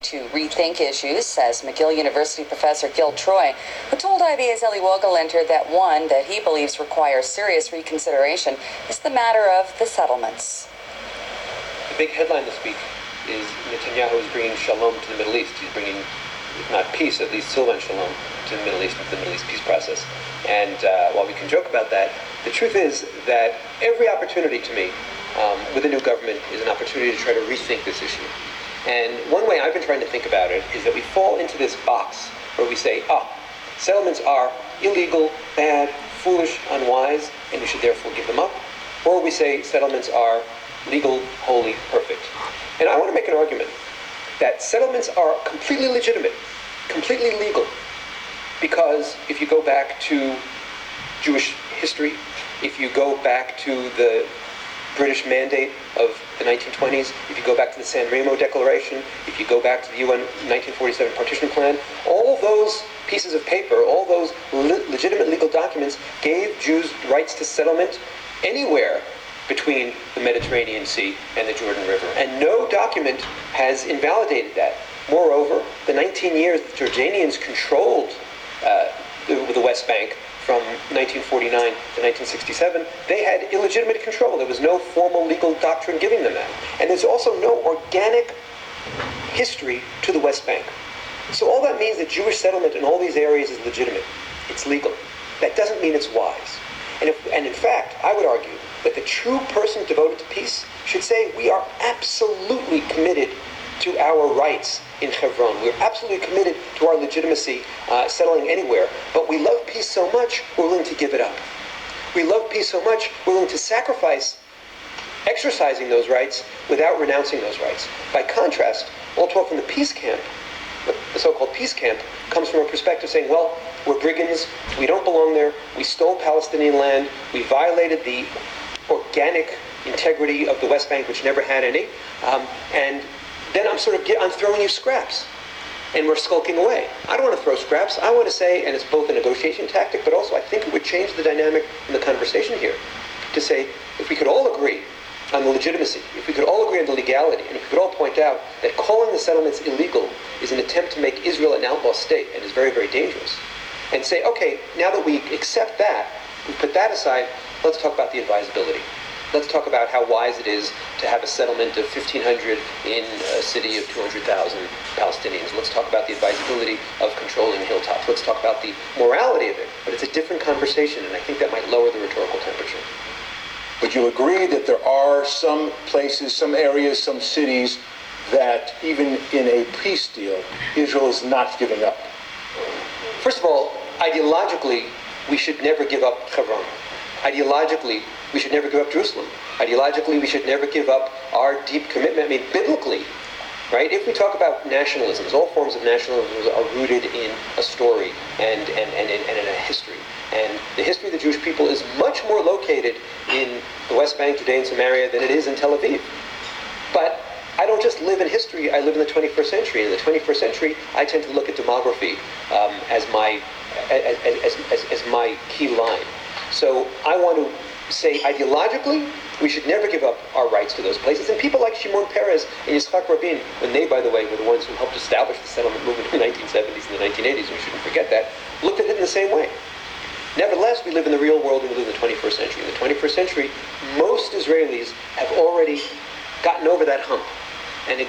to rethink issues, says McGill University professor Gil Troy, who told IBA's Eli Wogelenter that one that he believes requires serious reconsideration is the matter of the settlements. The big headline this week is Netanyahu is bringing shalom to the Middle East. He's bringing, if not peace, at least Sylvan shalom to the Middle East, with the Middle East peace process. And while we can joke about that, the truth is that every opportunity to me with a new government is an opportunity to try to rethink this issue. And one way I've been trying to think about it is that we fall into this box where we say, settlements are illegal, bad, foolish, unwise, and we should therefore give them up. Or we say settlements are legal, holy, perfect. And I want to make an argument that settlements are completely legitimate, completely legal, because if you go back to Jewish history, if you go back to the British mandate of the 1920s, if you go back to the San Remo Declaration, if you go back to the UN 1947 Partition Plan, all those pieces of paper, all those legitimate legal documents gave Jews rights to settlement anywhere between the Mediterranean Sea and the Jordan River. And no document has invalidated that. Moreover, the 19 years the Jordanians controlled the West Bank from 1949 to 1967, they had illegitimate control. There was no formal legal doctrine giving them that. And there's also no organic history to the West Bank. So all that means that Jewish settlement in all these areas is legitimate. It's legal. That doesn't mean it's wise. And in fact, I would argue that the true person devoted to peace should say, we are absolutely committed to our rights in Hebron. We're absolutely committed to our legitimacy settling anywhere. But we love peace so much, we're willing to give it up. We love peace so much, we're willing to sacrifice exercising those rights without renouncing those rights. By contrast, all talk from the peace camp, the so-called peace camp, comes from a perspective saying, well, we're brigands, we don't belong there, we stole Palestinian land, we violated the organic integrity of the West Bank, which never had any, and then I'm throwing you scraps, and we're skulking away. I don't want to throw scraps. I want to say, and it's both a negotiation tactic, but also I think it would change the dynamic in the conversation here, to say, if we could all agree on the legitimacy, if we could all agree on the legality, and if we could all point out that calling the settlements illegal is an attempt to make Israel an outlaw state and is very, very dangerous, and say, okay, now that we accept that, we put that aside, let's talk about the advisability. Let's talk about how wise it is to have a settlement of 1,500 in a city of 200,000 Palestinians. Let's talk about the advisability of controlling hilltops. Let's talk about the morality of it. But it's a different conversation, and I think that might lower the rhetorical temperature. But you agree that there are some places, some areas, some cities that even in a peace deal, Israel is not giving up? First of all, ideologically, we should never give up Hebron. Ideologically, we should never give up Jerusalem. Ideologically, we should never give up our deep commitment. I mean, biblically, right? If we talk about nationalisms, all forms of nationalism are rooted in a story and in a history. And the history of the Jewish people is much more located in the West Bank, Judea, and Samaria than it is in Tel Aviv. But I don't just live in history, I live in the 21st century. In the 21st century, I tend to look at demography as my key line. So I want to say ideologically, we should never give up our rights to those places. And people like Shimon Peres and Yitzhak Rabin, when they, by the way, were the ones who helped establish the settlement movement in the 1970s and the 1980s, we shouldn't forget that, looked at it in the same way. Nevertheless, we live in the real world and we live in the 21st century. In the 21st century, most Israelis have already gotten over that hump and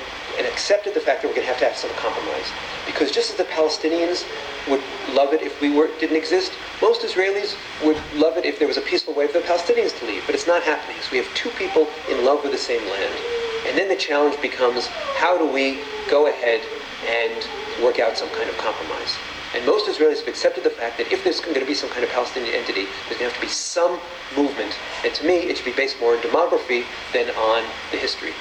accepted the fact that we're going to have some compromise. Because just as the Palestinians would love it if we didn't exist, most Israelis would love it if there was a peaceful way for the Palestinians to leave. But it's not happening. So we have two people in love with the same land. And then the challenge becomes, how do we go ahead and work out some kind of compromise? And most Israelis have accepted the fact that if there's going to be some kind of Palestinian entity, there's going to have to be some movement. And to me, it should be based more on demography than on the history.